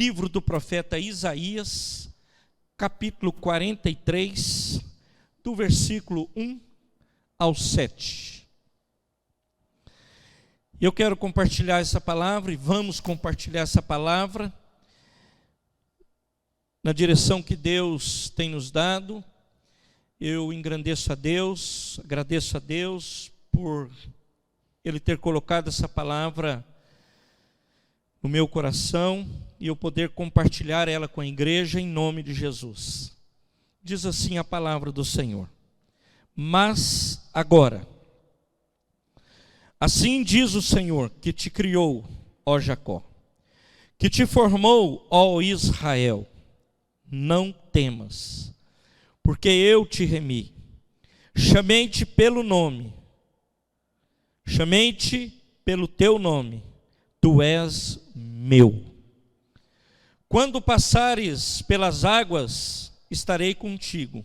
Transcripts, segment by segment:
livro do profeta Isaías, capítulo 43, do versículo 1 ao 7. Eu quero compartilhar essa palavra e vamos compartilhar essa palavra na direção que Deus tem nos dado. Eu engrandeço a Deus, agradeço a Deus por Ele ter colocado essa palavra no meu coração e eu poder compartilhar ela com a igreja em nome de Jesus. Diz assim a palavra do Senhor: mas agora, assim diz o Senhor que te criou, ó Jacó, que te formou, ó Israel, não temas, porque eu te remi, chamei-te pelo nome, chamei-te pelo teu nome, tu és meu. Quando passares pelas águas, estarei contigo,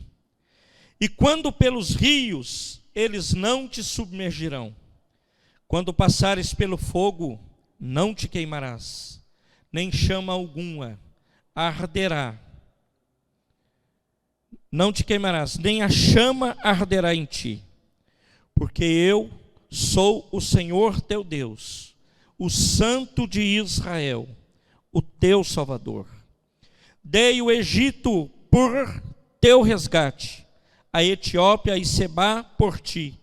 e quando pelos rios, eles não te submergirão. Quando passares pelo fogo, não te queimarás, nem chama alguma arderá. Não te queimarás, nem a chama arderá em ti, porque eu sou o Senhor teu Deus, o Santo de Israel, o teu Salvador. Dei o Egito por teu resgate, a Etiópia e Sebá por ti.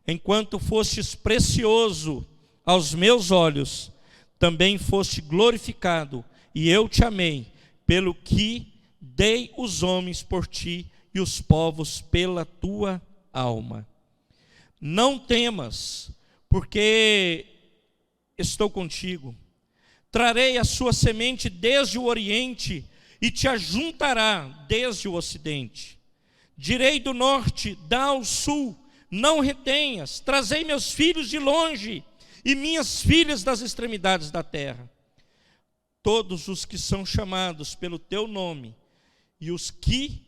Enquanto fostes precioso aos meus olhos, também foste glorificado, e eu te amei, pelo que dei os homens por ti e os povos pela tua alma. Não temas, porque estou contigo. Trarei a sua semente desde o oriente e te ajuntará desde o ocidente. Direi do norte, dá ao sul, não retenhas. Trazei meus filhos de longe e minhas filhas das extremidades da terra. Todos os que são chamados pelo teu nome, e os que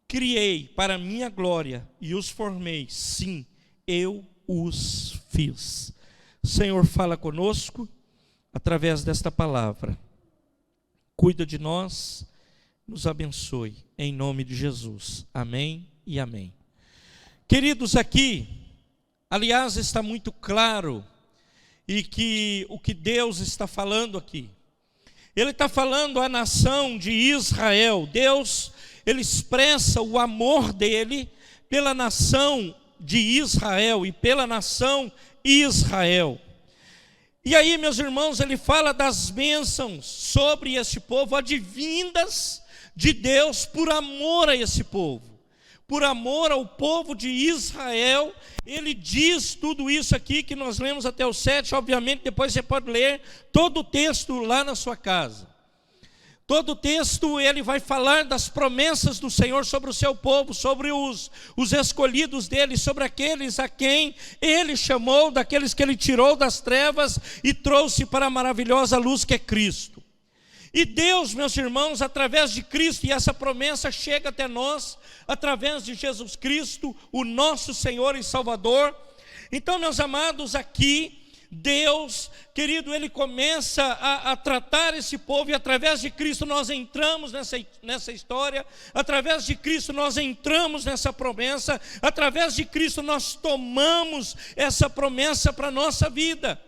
criei para a minha glória e os formei, sim, eu os fiz. Senhor, fala conosco através desta palavra. Cuida de nós, nos abençoe, em nome de Jesus. Amém e amém. Queridos, aqui, aliás, está muito claro, e que o que Deus está falando aqui, Ele está falando à nação de Israel. Deus, Ele expressa o amor dEle pela nação de Israel e pela nação Israel. E aí, meus irmãos, Ele fala das bênçãos sobre esse povo, advindas de Deus por amor a esse povo. Por amor ao povo de Israel, Ele diz tudo isso aqui que nós lemos até o 7, obviamente depois você pode ler todo o texto lá na sua casa. Todo o texto ele vai falar das promessas do Senhor sobre o seu povo, sobre os escolhidos dele, sobre aqueles a quem Ele chamou, daqueles que Ele tirou das trevas e trouxe para a maravilhosa luz que é Cristo. E Deus, meus irmãos, através de Cristo, e essa promessa chega até nós, através de Jesus Cristo, o nosso Senhor e Salvador. Então, meus amados, aqui, Deus, querido, Ele começa a tratar esse povo, e através de Cristo nós entramos nessa história, através de Cristo nós entramos nessa promessa, através de Cristo nós tomamos essa promessa para a nossa vida.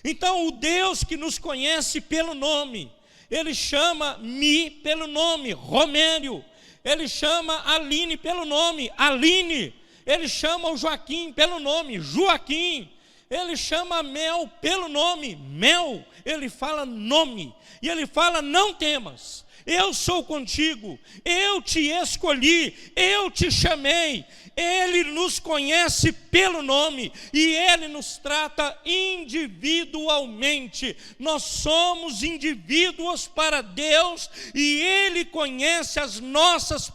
Então, o Deus que nos conhece pelo nome, Ele chama-me pelo nome, Romério. Ele chama Aline pelo nome, Aline. Ele chama o Joaquim pelo nome, Joaquim. Ele chama Mel pelo nome, Mel. Ele fala nome. E ele fala, não temas. Eu sou contigo. Eu te escolhi. Eu te chamei. Ele nos conhece pelo nome e Ele nos trata individualmente. Nós somos indivíduos para Deus e Ele conhece as nossas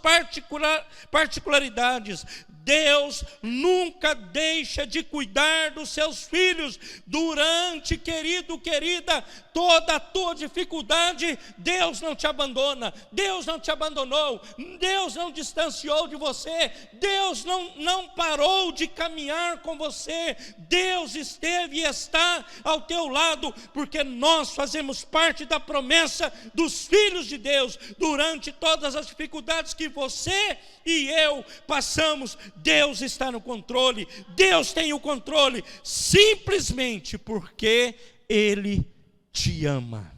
particularidades. Deus nunca deixa de cuidar dos seus filhos. Durante, querido, querida, toda a tua dificuldade, Deus não te abandona, Deus não te abandonou, Deus não distanciou de você, Deus não parou de caminhar com você, Deus esteve e está ao teu lado, porque nós fazemos parte da promessa dos filhos de Deus. Durante todas as dificuldades que você e eu passamos, Deus está no controle, Deus tem o controle, simplesmente porque Ele te ama.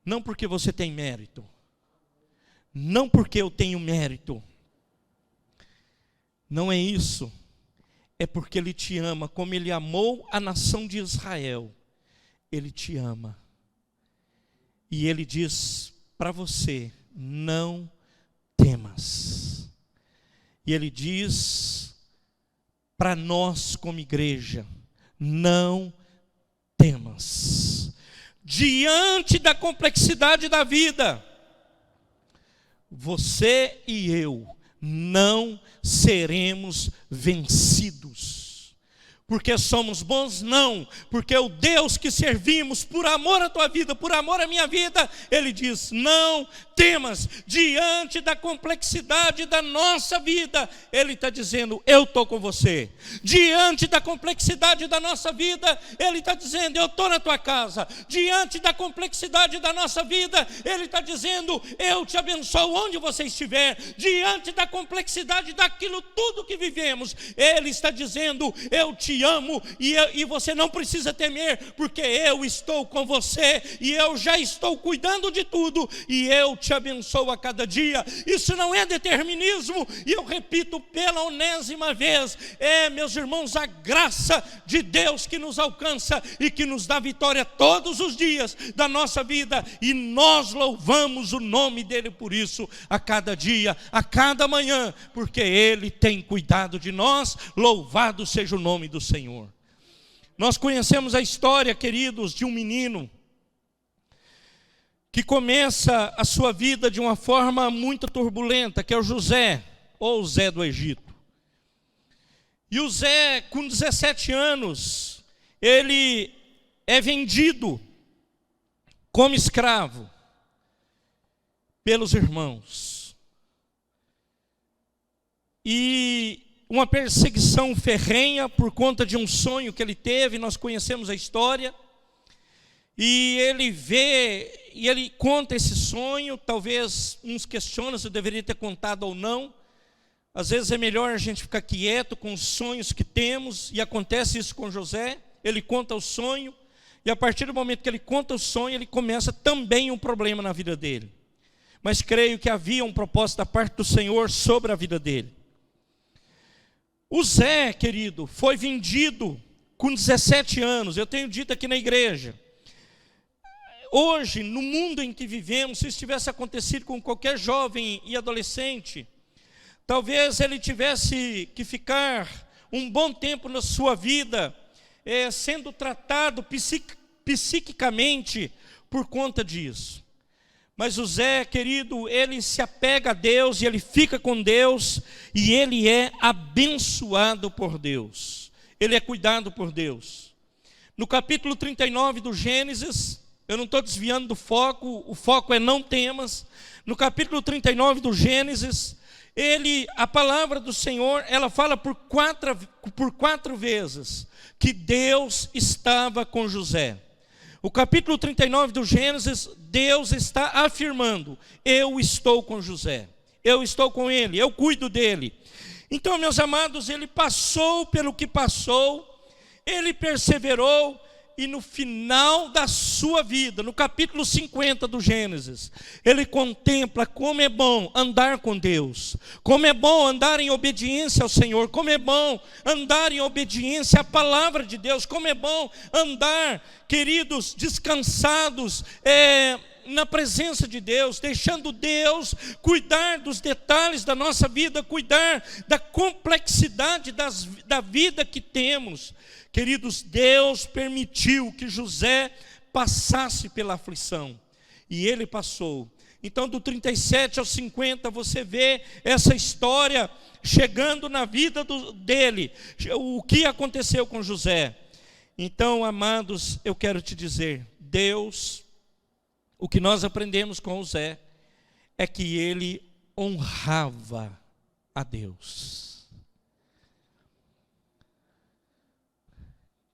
Não porque você tem mérito, não porque eu tenho mérito, não é isso, é porque Ele te ama, como Ele amou a nação de Israel, Ele te ama, e Ele diz para você: não temas. E Ele diz para nós como igreja: não temas. Diante da complexidade da vida, você e eu não seremos vencidos. Porque somos bons? Não. Porque o Deus que servimos, por amor à tua vida, por amor à minha vida, Ele diz: não temas. Diante da complexidade da nossa vida, Ele está dizendo: eu estou com você. Diante da complexidade da nossa vida, Ele está dizendo: eu estou na tua casa. Diante da complexidade da nossa vida, Ele está dizendo: eu te abençoo onde você estiver. Diante da complexidade daquilo tudo que vivemos, Ele está dizendo: eu te amo e você não precisa temer, porque eu estou com você e eu já estou cuidando de tudo e eu te abençoo a cada dia. Isso não é determinismo, e eu repito pela 1ª vez, meus irmãos, a graça de Deus que nos alcança e que nos dá vitória todos os dias da nossa vida, e nós louvamos o nome dEle por isso, a cada dia, a cada manhã, porque Ele tem cuidado de nós. Louvado seja o nome do Senhor. Nós conhecemos a história, queridos, de um menino que começa a sua vida de uma forma muito turbulenta, que é o José, ou Zé do Egito. E o Zé, com 17 anos, ele é vendido como escravo pelos irmãos. E uma perseguição ferrenha por conta de um sonho que ele teve, nós conhecemos a história. E ele vê, e ele conta esse sonho, talvez uns questionam se eu deveria ter contado ou não. Às vezes é melhor a gente ficar quieto com os sonhos que temos, e acontece isso com José. Ele conta o sonho, e a partir do momento que ele conta o sonho, ele começa também um problema na vida dele. Mas creio que havia um propósito da parte do Senhor sobre a vida dele. O Zé, querido, foi vendido com 17 anos. Eu tenho dito aqui na igreja, hoje, no mundo em que vivemos, se isso tivesse acontecido com qualquer jovem e adolescente, talvez ele tivesse que ficar um bom tempo na sua vida sendo tratado psiquicamente por conta disso. Mas o Zé, querido, ele se apega a Deus e ele fica com Deus, e ele é abençoado por Deus, ele é cuidado por Deus. No capítulo 39 do Gênesis, eu não estou desviando do foco, o foco é não temas. No capítulo 39 do Gênesis, a palavra do Senhor, ela fala por quatro vezes que Deus estava com José. O capítulo 39 do Gênesis, Deus está afirmando: eu estou com José, eu estou com ele, eu cuido dele. Então, meus amados, ele passou pelo que passou, ele perseverou, e no final da sua vida, no capítulo 50 do Gênesis, ele contempla como é bom andar com Deus, como é bom andar em obediência ao Senhor, como é bom andar em obediência à palavra de Deus, como é bom andar, queridos, descansados, na presença de Deus, deixando Deus cuidar dos detalhes da nossa vida, cuidar da complexidade da vida que temos. Queridos, Deus permitiu que José passasse pela aflição, e ele passou, Então, do 37 ao 50, você vê essa história chegando na vida dele, o que aconteceu com José. Então, amados, eu quero te dizer, Deus, o que nós aprendemos com José, é que ele honrava a Deus.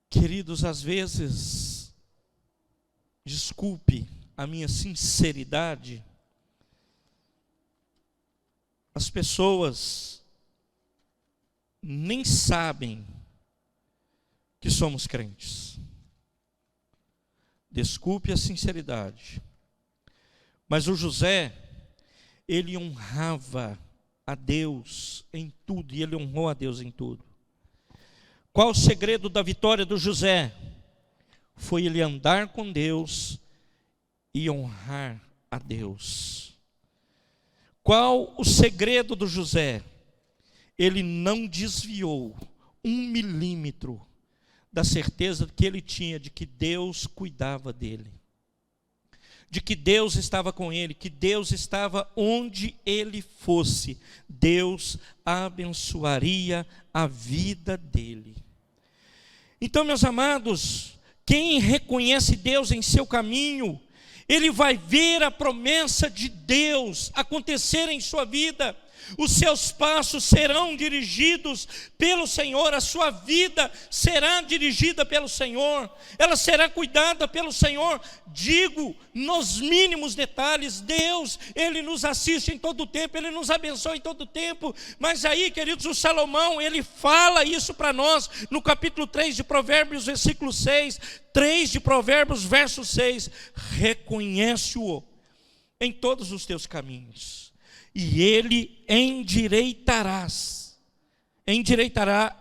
Queridos, às vezes, desculpe a minha sinceridade, as pessoas nem sabem que somos crentes. Desculpe a sinceridade. Mas o José, ele honrava a Deus em tudo, e ele honrou a Deus em tudo. Qual o segredo da vitória do José? Foi ele andar com Deus e honrar a Deus. Qual o segredo do José? Ele não desviou 1 milímetro da certeza que ele tinha de que Deus cuidava dele, de que Deus estava com ele, que Deus estava onde ele fosse, Deus abençoaria a vida dele. Então, meus amados, quem reconhece Deus em seu caminho, ele vai ver a promessa de Deus acontecer em sua vida. Os seus passos serão dirigidos pelo Senhor, a sua vida será dirigida pelo Senhor, ela será cuidada pelo Senhor. Digo, nos mínimos detalhes, Deus, Ele nos assiste em todo o tempo, Ele nos abençoa em todo o tempo. Mas aí, queridos, o Salomão, ele fala isso para nós, no capítulo 3 de Provérbios, versículo 6, 3 de Provérbios, verso 6, reconhece-o em todos os teus caminhos, e ele endireitará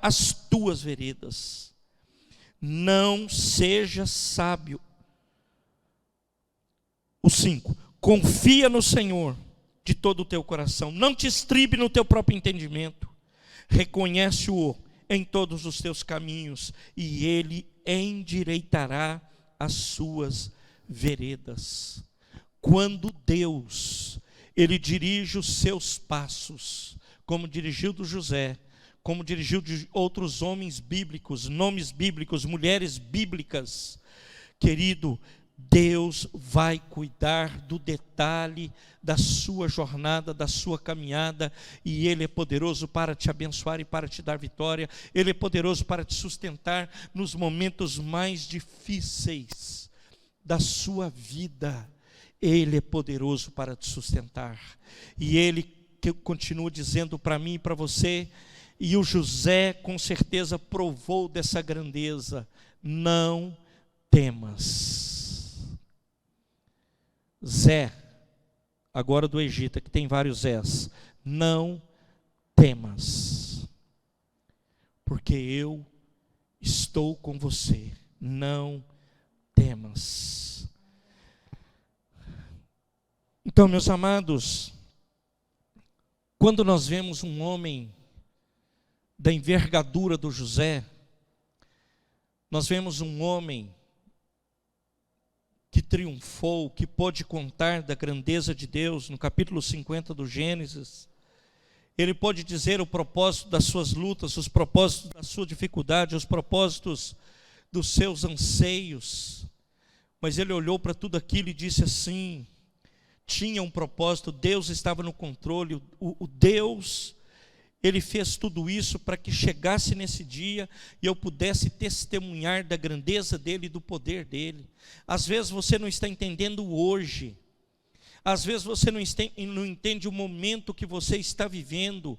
as tuas veredas. Não seja sábio. O 5, confia no Senhor de todo o teu coração, não te estribe no teu próprio entendimento, reconhece-o em todos os teus caminhos, e ele endireitará as suas veredas. Quando Deus, Ele dirige os seus passos, como dirigiu do José, como dirigiu de outros homens bíblicos, nomes bíblicos, mulheres bíblicas, querido, Deus vai cuidar do detalhe da sua jornada, da sua caminhada, e Ele é poderoso para te abençoar e para te dar vitória. Ele é poderoso para te sustentar nos momentos mais difíceis da sua vida. Ele é poderoso para te sustentar. E Ele que continua dizendo para mim e para você, e o José com certeza provou dessa grandeza: não temas. Zé, agora do Egito, que tem vários Zés, não temas, porque eu estou com você. Não temas. Então, meus amados, quando nós vemos um homem da envergadura do José, nós vemos um homem que triunfou, que pôde contar da grandeza de Deus. No capítulo 50 do Gênesis, ele pode dizer o propósito das suas lutas, os propósitos da sua dificuldade, os propósitos dos seus anseios, mas ele olhou para tudo aquilo e disse assim: tinha um propósito, Deus estava no controle, o Deus, Ele fez tudo isso para que chegasse nesse dia e eu pudesse testemunhar da grandeza dEle e do poder dEle. Às vezes você não está entendendo hoje, às vezes você não entende o momento que você está vivendo,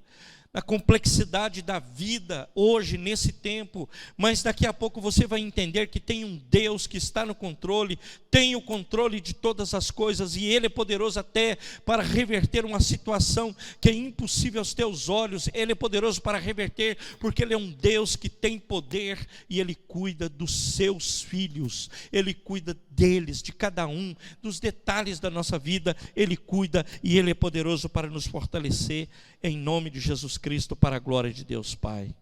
na complexidade da vida hoje, nesse tempo, mas daqui a pouco você vai entender que tem um Deus que está no controle, tem o controle de todas as coisas, e Ele é poderoso até para reverter uma situação que é impossível aos teus olhos. Ele é poderoso para reverter, porque Ele é um Deus que tem poder, e Ele cuida dos seus filhos, Ele cuida deles, de cada um, dos detalhes da nossa vida, Ele cuida, e Ele é poderoso para nos fortalecer, em nome de Jesus Cristo, para a glória de Deus Pai.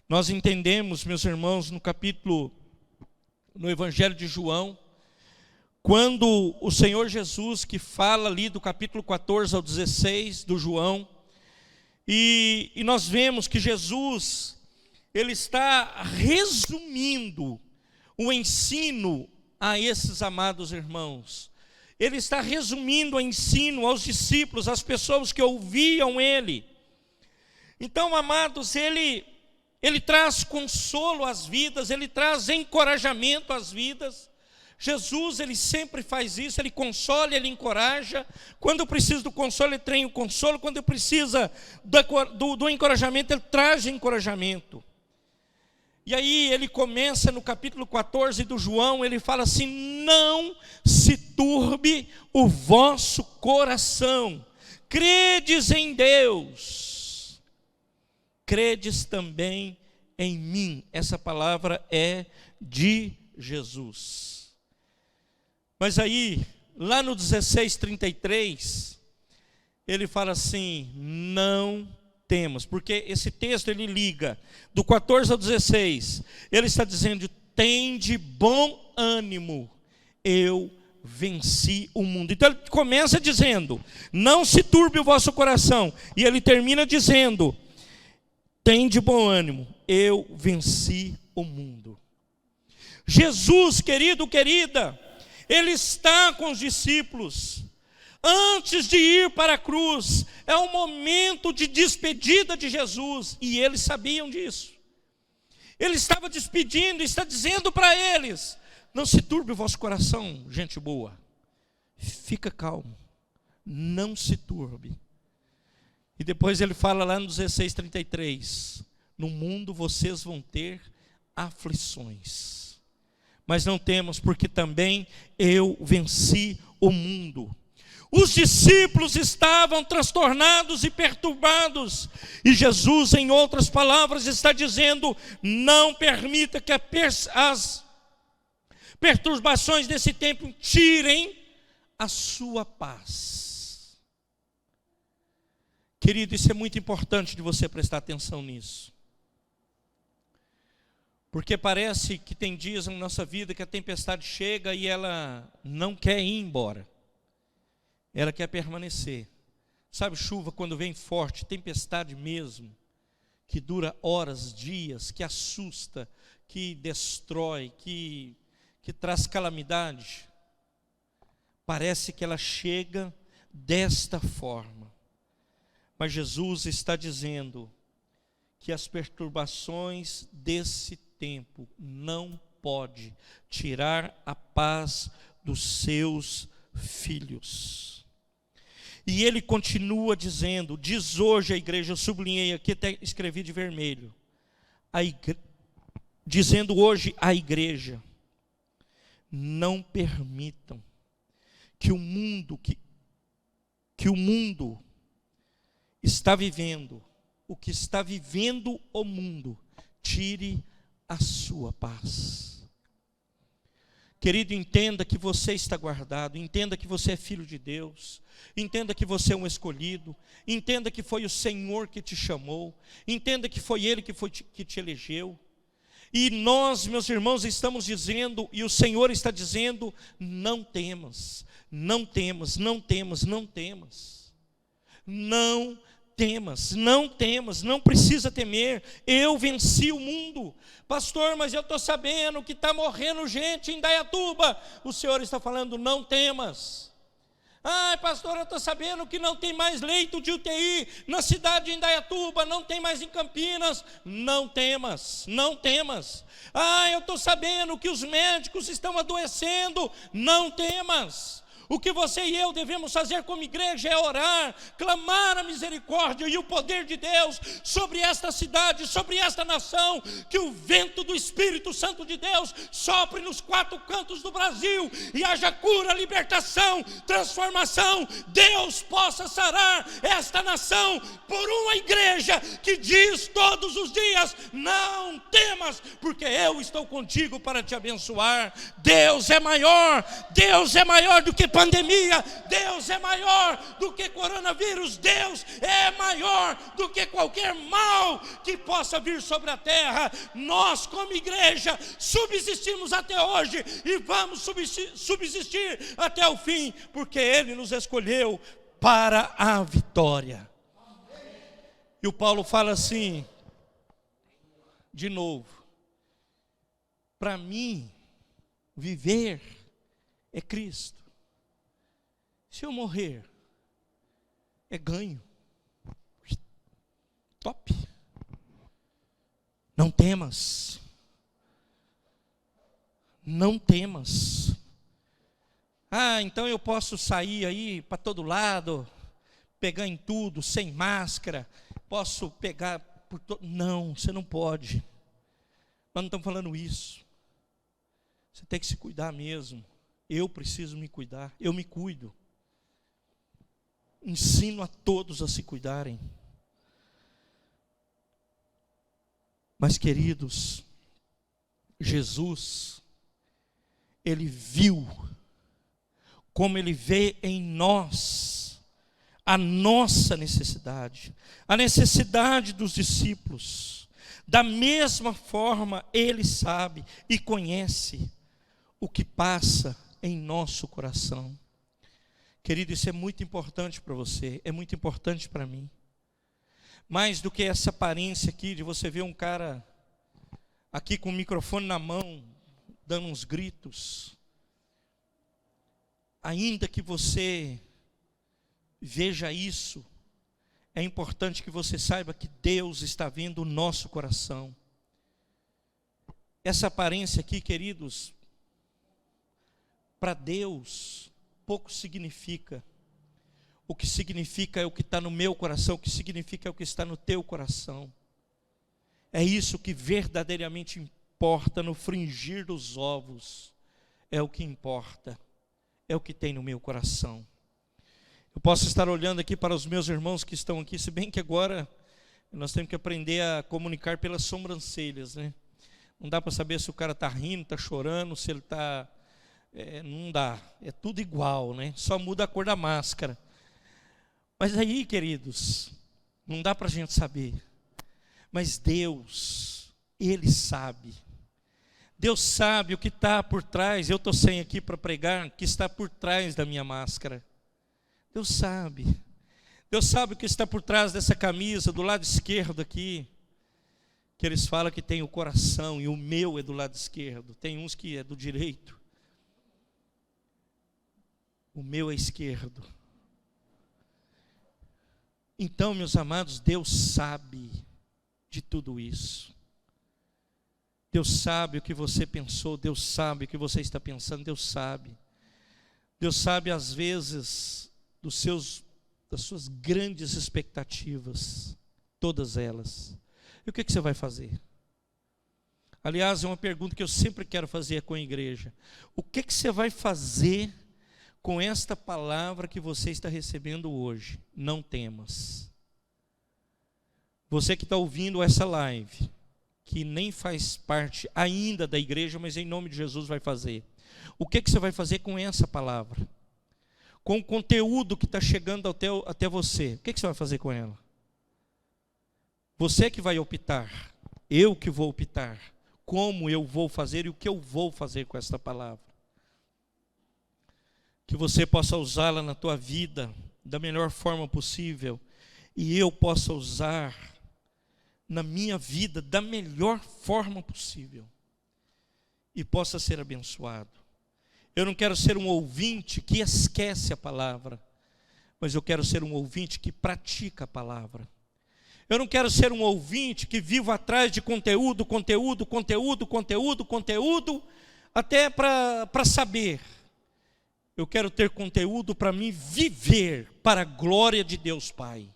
Nós entendemos, meus irmãos, no Evangelho de João, quando o Senhor Jesus, que fala ali do capítulo 14 ao 16 do João, e nós vemos que Jesus, ele está resumindo o ensino a esses amados irmãos. Ele está resumindo o ensino aos discípulos, às pessoas que ouviam ele. Então, amados, ele traz consolo às vidas, ele traz encorajamento às vidas. Jesus, ele sempre faz isso, ele consola, ele encoraja. Quando precisa do consolo, ele tem o consolo. Quando precisa do encorajamento, ele traz encorajamento. E aí ele começa no capítulo 14 do João, ele fala assim: não se turbe o vosso coração, credes em Deus, credes também em mim. Essa palavra é de Jesus. Mas aí, lá no 16:33, ele fala assim: não temas, porque esse texto ele liga do 14 ao 16, ele está dizendo: tende bom ânimo, eu venci o mundo. Então ele começa dizendo: não se turbe o vosso coração, e ele termina dizendo: tende bom ânimo, eu venci o mundo. Jesus, querido, querida, ele está com os discípulos. Antes de ir para a cruz, é um momento de despedida de Jesus, e eles sabiam disso. Ele estava despedindo, está dizendo para eles: não se turbe o vosso coração, gente boa, fica calmo, não se turbe. E depois ele fala lá no 16:33, no mundo vocês vão ter aflições, mas não temos, porque também eu venci o mundo. Os discípulos estavam transtornados e perturbados, e Jesus, em outras palavras, está dizendo: não permita que as perturbações desse tempo tirem a sua paz. Querido, isso é muito importante de você prestar atenção nisso. Porque parece que tem dias na nossa vida que a tempestade chega e ela não quer ir embora. Ela quer permanecer. Sabe, chuva quando vem forte, tempestade mesmo, que dura horas, dias, que assusta, que destrói, que traz calamidade. Parece que ela chega desta forma. Mas Jesus está dizendo que as perturbações desse tempo não pode tirar a paz dos seus filhos. E ele continua dizendo, diz hoje a igreja, eu sublinhei aqui, até escrevi de vermelho, dizendo hoje à igreja: não permitam que o mundo está vivendo, o que está vivendo o mundo, tire a sua paz. Querido, entenda que você está guardado, entenda que você é filho de Deus, entenda que você é um escolhido, entenda que foi o Senhor que te chamou, entenda que foi Ele que te elegeu. E nós, meus irmãos, estamos dizendo, e o Senhor está dizendo: não temas, não temas, não temas, não temas. Não temas, não temas, não precisa temer, eu venci o mundo. Pastor, mas eu estou sabendo que está morrendo gente em Indaiatuba. O Senhor está falando: não temas. Ah, pastor, eu estou sabendo que não tem mais leito de UTI na cidade de Indaiatuba, não tem mais em Campinas. Não temas, não temas. Ah, eu estou sabendo que os médicos estão adoecendo. Não temas. O que você e eu devemos fazer como igreja é orar, clamar a misericórdia e o poder de Deus sobre esta cidade, sobre esta nação, que o vento do Espírito Santo de Deus sopre nos quatro cantos do Brasil e haja cura, libertação, transformação. Deus possa sarar esta nação por uma igreja que diz todos os dias: não temas, porque eu estou contigo para te abençoar. Deus é maior do que pandemia, Deus é maior do que coronavírus, Deus é maior do que qualquer mal que possa vir sobre a terra. Nós, como igreja, subsistimos até hoje e vamos subsistir até o fim, porque Ele nos escolheu para a vitória. E o Paulo fala assim, de novo: para mim, viver é Cristo. Se eu morrer, é ganho. Top. Não temas. Não temas. Então eu posso sair aí para todo lado, pegar em tudo, sem máscara, posso pegar por todo... Não, você não pode. Nós não estamos falando isso. Você tem que se cuidar mesmo. Eu preciso me cuidar, eu me cuido. Ensino a todos a se cuidarem. Mas, queridos, Jesus, Ele viu como Ele vê em nós a nossa necessidade, a necessidade dos discípulos. Da mesma forma, Ele sabe e conhece o que passa em nosso coração. Querido, isso é muito importante para você, é muito importante para mim. Mais do que essa aparência aqui de você ver um cara aqui com o microfone na mão, dando uns gritos. Ainda que você veja isso, é importante que você saiba que Deus está vendo o nosso coração. Essa aparência aqui, queridos, para Deus pouco significa. O que significa é o que está no meu coração, o que significa é o que está no teu coração. É isso que verdadeiramente importa no fringir dos ovos. É o que importa, é o que tem no meu coração. Eu posso estar olhando aqui para os meus irmãos que estão aqui, se bem que agora nós temos que aprender a comunicar pelas sobrancelhas, né? Não dá para saber se o cara está rindo, está chorando, se ele está... não dá, é tudo igual, né? Só muda a cor da máscara. Mas aí, queridos, não dá para a gente saber. Mas Deus, Ele sabe. Deus sabe o que está por trás. Eu estou sem aqui para pregar, o que está por trás da minha máscara. Deus sabe. Deus sabe o que está por trás dessa camisa, do lado esquerdo aqui. Que eles falam que tem o coração, e o meu é do lado esquerdo. Tem uns que é do direito. O meu é esquerdo. Então, meus amados, Deus sabe de tudo isso. Deus sabe o que você pensou, Deus sabe o que você está pensando, Deus sabe. Deus sabe, às vezes, das suas grandes expectativas, todas elas. E o que você vai fazer? Aliás, é uma pergunta que eu sempre quero fazer com a igreja. O que você vai fazer com esta palavra que você está recebendo hoje? Não temas. Você que está ouvindo essa live, que nem faz parte ainda da igreja, mas em nome de Jesus vai fazer. O que você vai fazer com essa palavra? Com o conteúdo que está chegando até você, o que você vai fazer com ela? Você que vai optar, eu que vou optar, como eu vou fazer e o que eu vou fazer com esta palavra. Que você possa usá-la na tua vida da melhor forma possível, e eu possa usar na minha vida da melhor forma possível, e possa ser abençoado. Eu não quero ser um ouvinte que esquece a palavra, mas eu quero ser um ouvinte que pratica a palavra. Eu não quero ser um ouvinte que viva atrás de conteúdo, até para saber. Eu quero ter conteúdo para mim viver para a glória de Deus Pai.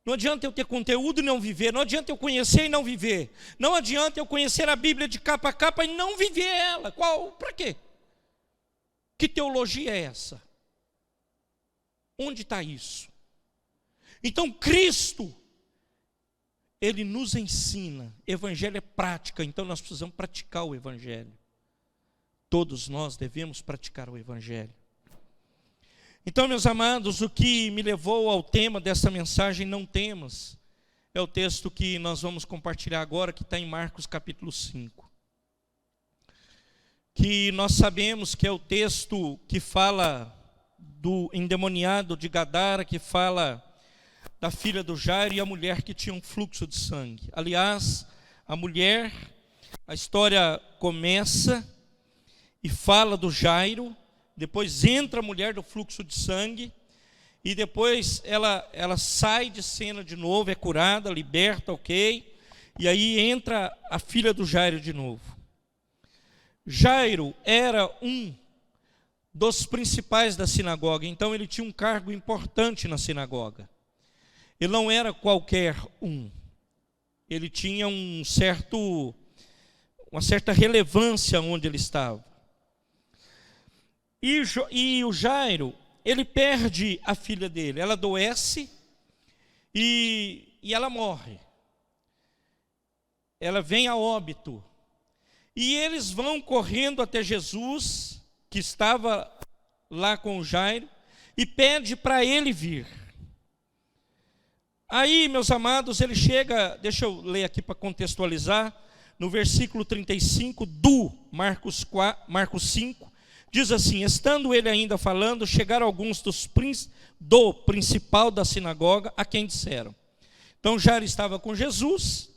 Não adianta eu ter conteúdo e não viver, não adianta eu conhecer e não viver, não adianta eu conhecer a Bíblia de capa a capa e não viver ela. Para quê? Que teologia é essa? Onde está isso? Então Cristo, Ele nos ensina, Evangelho é prática, então nós precisamos praticar o Evangelho. Todos nós devemos praticar o Evangelho. Então, meus amados, o que me levou ao tema dessa mensagem, não temas, é o texto que nós vamos compartilhar agora, que está em Marcos capítulo 5. Que nós sabemos que é o texto que fala do endemoniado de Gadara, que fala da filha do Jairo e a mulher que tinha um fluxo de sangue. Aliás, a mulher, a história começa e fala do Jairo, depois entra a mulher do fluxo de sangue, e depois ela sai de cena de novo, é curada, liberta, ok? E aí entra a filha do Jairo de novo. Jairo era um dos principais da sinagoga, então ele tinha um cargo importante na sinagoga. Ele não era qualquer um. Ele tinha uma certa relevância onde ele estava. E o Jairo, ele perde a filha dele. Ela adoece e ela morre. Ela vem a óbito. E eles vão correndo até Jesus, que estava lá com o Jairo, e pede para ele vir. Aí, meus amados, ele chega, deixa eu ler aqui para contextualizar, no versículo 35 do Marcos 5, diz assim: estando ele ainda falando, chegaram alguns do principal da sinagoga, a quem disseram. Então Jairo estava com Jesus,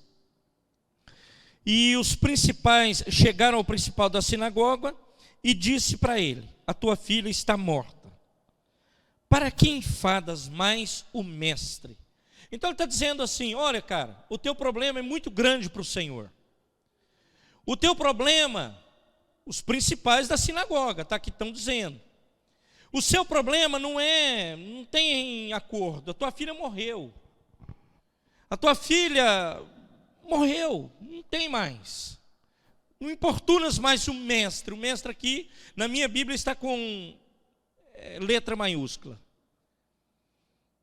e os principais chegaram ao principal da sinagoga e disse para ele: a tua filha está morta. Para que enfadas mais o mestre? Então ele está dizendo assim: olha, cara, o teu problema é muito grande para o Senhor. O teu problema, os principais da sinagoga, tá, que estão dizendo. O seu problema não tem acordo. A tua filha morreu. A tua filha morreu, não tem mais. Não importunas mais o mestre. O mestre aqui, na minha Bíblia, está com letra maiúscula.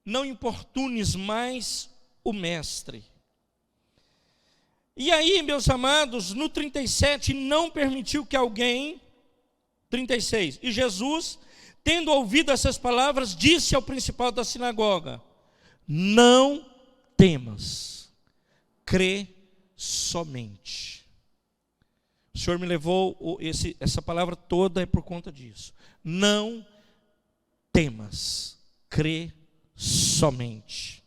Não importunes mais o mestre. E aí, meus amados, no 37, não permitiu que alguém, 36, e Jesus, tendo ouvido essas palavras, disse ao principal da sinagoga: não temas, crê somente. O Senhor me levou, essa palavra toda é por conta disso. Não temas, crê somente.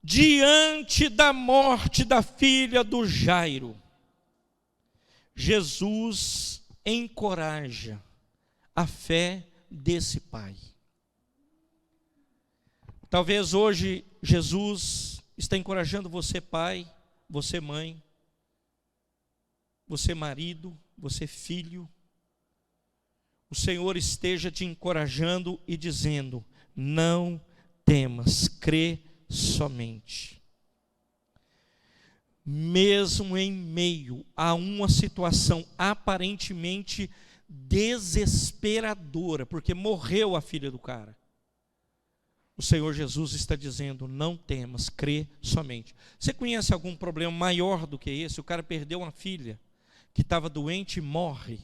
Diante da morte da filha do Jairo, Jesus encoraja a fé desse pai. Talvez hoje Jesus está encorajando você, pai, você, mãe, você, marido, você, filho. O Senhor esteja te encorajando e dizendo: não temas, crê somente. Mesmo em meio a uma situação aparentemente desesperadora, porque morreu a filha do cara, o Senhor Jesus está dizendo: não temas, crê somente. Você conhece algum problema maior do que esse? O cara perdeu uma filha que estava doente e morre.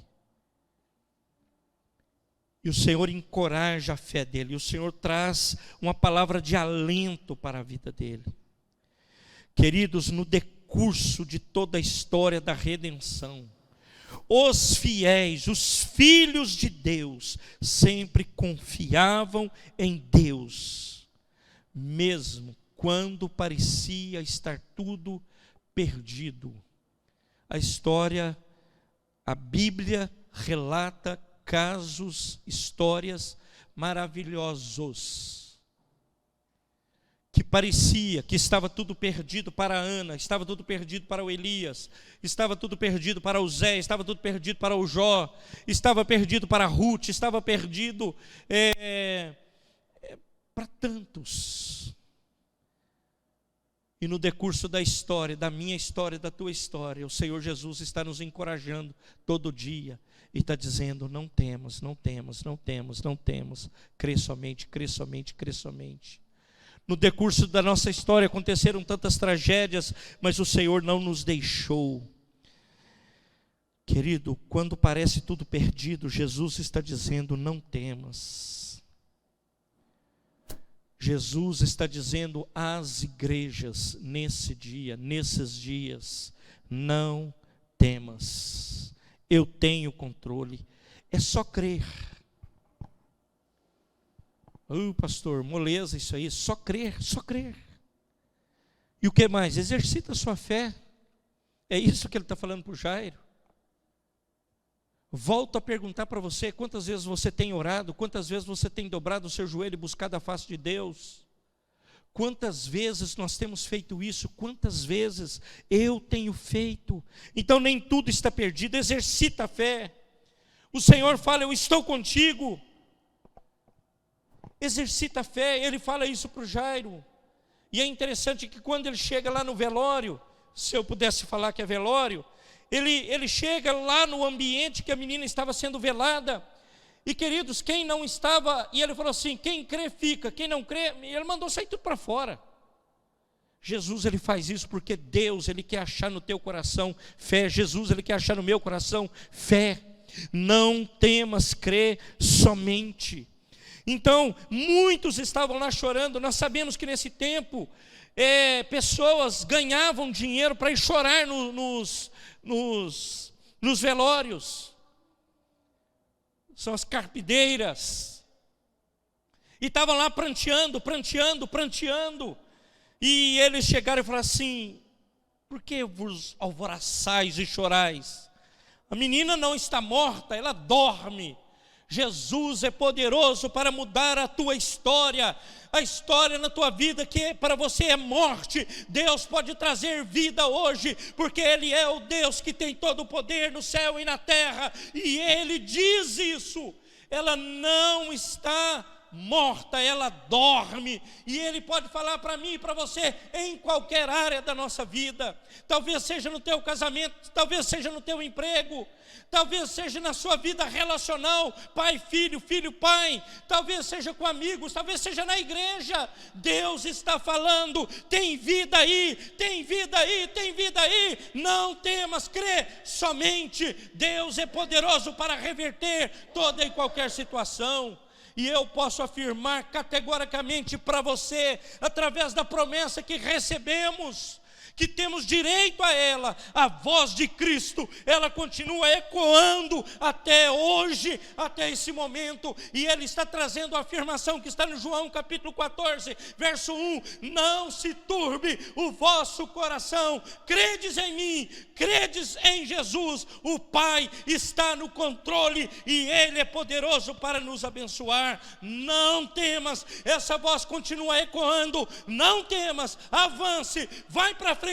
E o Senhor encoraja a fé dele, e o Senhor traz uma palavra de alento para a vida dele. Queridos, no decurso de toda a história da redenção, os fiéis, os filhos de Deus, sempre confiavam em Deus, mesmo quando parecia estar tudo perdido. A história, a Bíblia relata casos, histórias maravilhosos, que parecia que estava tudo perdido para a Ana, estava tudo perdido para o Elias, estava tudo perdido para o Zé, estava tudo perdido para o Jó, estava perdido para a Ruth, estava perdido para tantos. E no decurso da história, da minha história, da tua história, o Senhor Jesus está nos encorajando todo dia e está dizendo: não temas, não temas, não temas, não temas, crê somente, crê somente, crê somente. No decurso da nossa história aconteceram tantas tragédias, mas o Senhor não nos deixou. Querido, quando parece tudo perdido, Jesus está dizendo: não temas. Jesus está dizendo às igrejas nesse dia, nesses dias: não temas, eu tenho controle, é só crer. Pastor, moleza isso aí, só crer, só crer. E o que mais? Exercita a sua fé. É isso que ele está falando para o Jairo. Volto a perguntar para você: quantas vezes você tem orado? Quantas vezes você tem dobrado o seu joelho e buscado a face de Deus? Quantas vezes nós temos feito isso? Quantas vezes eu tenho feito? Então nem tudo está perdido, exercita a fé. O Senhor fala: eu estou contigo. Exercita a fé. Ele fala isso para o Jairo. E é interessante que quando ele chega lá no velório, se eu pudesse falar que é velório, ele chega lá no ambiente que a menina estava sendo velada. E queridos, quem não estava, e ele falou assim: quem crê fica, quem não crê, ele mandou sair tudo para fora. Jesus, ele faz isso porque Deus, ele quer achar no teu coração fé. Jesus, ele quer achar no meu coração fé. Não temas, crê somente. Então, muitos estavam lá chorando. Nós sabemos que nesse tempo, pessoas ganhavam dinheiro para ir chorar nos velórios. São as carpideiras. E estavam lá pranteando. E eles chegaram e falaram assim: por que vos alvoroçais e chorais? A menina não está morta, ela dorme. Jesus é poderoso para mudar a tua história. A história na tua vida que para você é morte, Deus pode trazer vida hoje, porque Ele é o Deus que tem todo o poder no céu e na terra. E Ele diz isso. Ela não está morta, ela dorme. E Ele pode falar para mim e para você em qualquer área da nossa vida. Talvez seja no teu casamento, talvez seja no teu emprego, talvez seja na sua vida relacional, pai, filho, pai, talvez seja com amigos, talvez seja na igreja. Deus está falando: tem vida aí, tem vida aí, tem vida aí. Não temas, crê somente. Deus é poderoso para reverter toda e qualquer situação. E eu posso afirmar categoricamente para você, através da promessa que recebemos, que temos direito a ela. A voz de Cristo, ela continua ecoando até hoje, até esse momento. E Ele está trazendo a afirmação que está no João capítulo 14, verso 1: não se turbe o vosso coração, credes em mim, credes em Jesus. O Pai está no controle e Ele é poderoso para nos abençoar. Não temas, essa voz continua ecoando. Não temas, avance, vai para frente.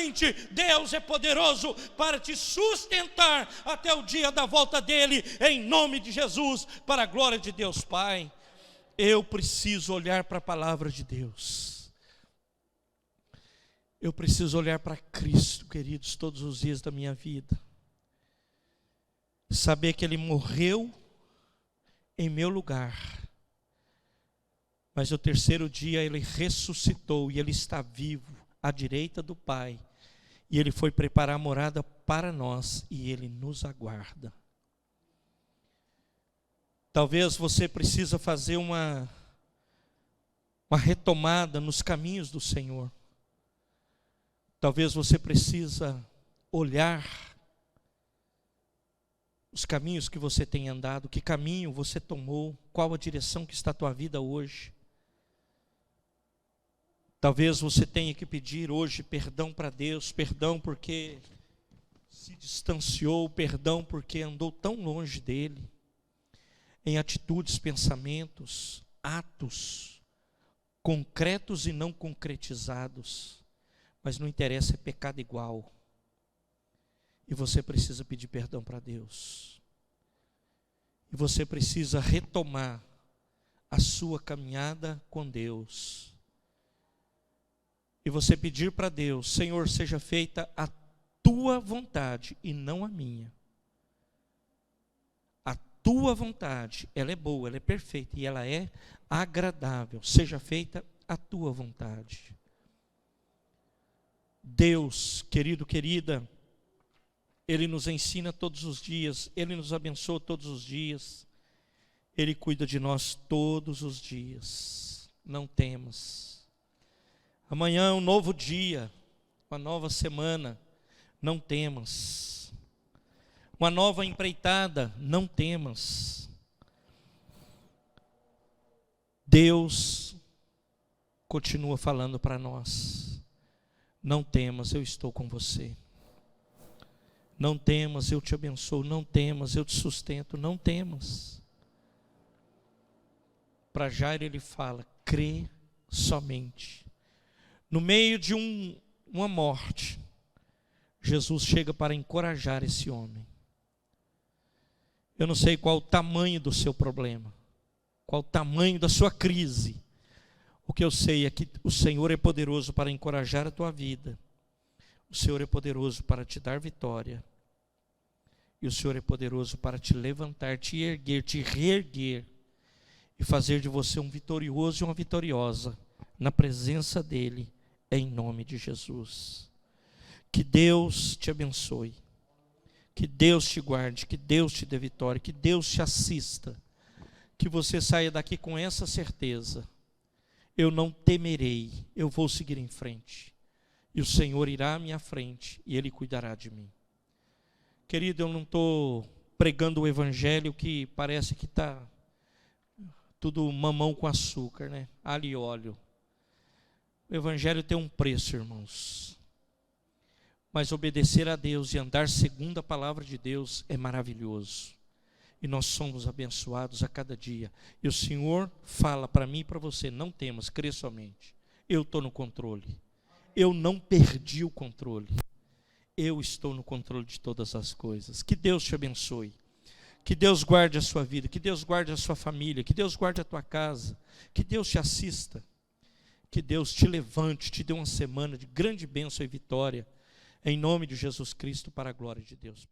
Deus é poderoso para te sustentar até o dia da volta dEle, em nome de Jesus, para a glória de Deus Pai. Eu preciso olhar para a palavra de Deus. Eu preciso olhar para Cristo, queridos, todos os dias da minha vida. Saber que Ele morreu em meu lugar, mas no terceiro dia Ele ressuscitou e Ele está vivo à direita do Pai. E Ele foi preparar a morada para nós e Ele nos aguarda. Talvez você precisa fazer uma retomada nos caminhos do Senhor. Talvez você precisa olhar os caminhos que você tem andado, que caminho você tomou, qual a direção que está a tua vida hoje. Talvez você tenha que pedir hoje perdão para Deus, perdão porque se distanciou, perdão porque andou tão longe dEle, em atitudes, pensamentos, atos, concretos e não concretizados, mas não interessa, é pecado igual. E você precisa pedir perdão para Deus. E você precisa retomar a sua caminhada com Deus. E você pedir para Deus: Senhor, seja feita a tua vontade e não a minha. A tua vontade, ela é boa, ela é perfeita e ela é agradável. Seja feita a tua vontade. Deus, querido, querida, Ele nos ensina todos os dias, Ele nos abençoa todos os dias, Ele cuida de nós todos os dias. não temas. Amanhã é um novo dia, uma nova semana, não temas. Uma nova empreitada, não temas. Deus continua falando para nós: não temas, eu estou com você. Não temas, eu te abençoo. Não temas, eu te sustento. Não temas. Para Jairo ele fala: crê somente. No meio de uma morte, Jesus chega para encorajar esse homem. Eu não sei qual o tamanho do seu problema, qual o tamanho da sua crise. O que eu sei é que o Senhor é poderoso para encorajar a tua vida. O Senhor é poderoso para te dar vitória. E o Senhor é poderoso para te levantar, te erguer, te reerguer e fazer de você um vitorioso e uma vitoriosa na presença dEle, em nome de Jesus. Que Deus te abençoe, que Deus te guarde, que Deus te dê vitória, que Deus te assista, que você saia daqui com essa certeza: eu não temerei, eu vou seguir em frente, e o Senhor irá à minha frente, e Ele cuidará de mim. Querido, eu não estou pregando o evangelho que parece que está tudo mamão com açúcar, né? Alho e óleo. O evangelho tem um preço, irmãos. Mas obedecer a Deus e andar segundo a palavra de Deus é maravilhoso. E nós somos abençoados a cada dia. E o Senhor fala para mim e para você: não temas, crê somente. Eu estou no controle. Eu não perdi o controle. Eu estou no controle de todas as coisas. Que Deus te abençoe. Que Deus guarde a sua vida. Que Deus guarde a sua família. Que Deus guarde a tua casa. Que Deus te assista. Que Deus te levante, te dê uma semana de grande bênção e vitória. Em nome de Jesus Cristo, para a glória de Deus, Pai.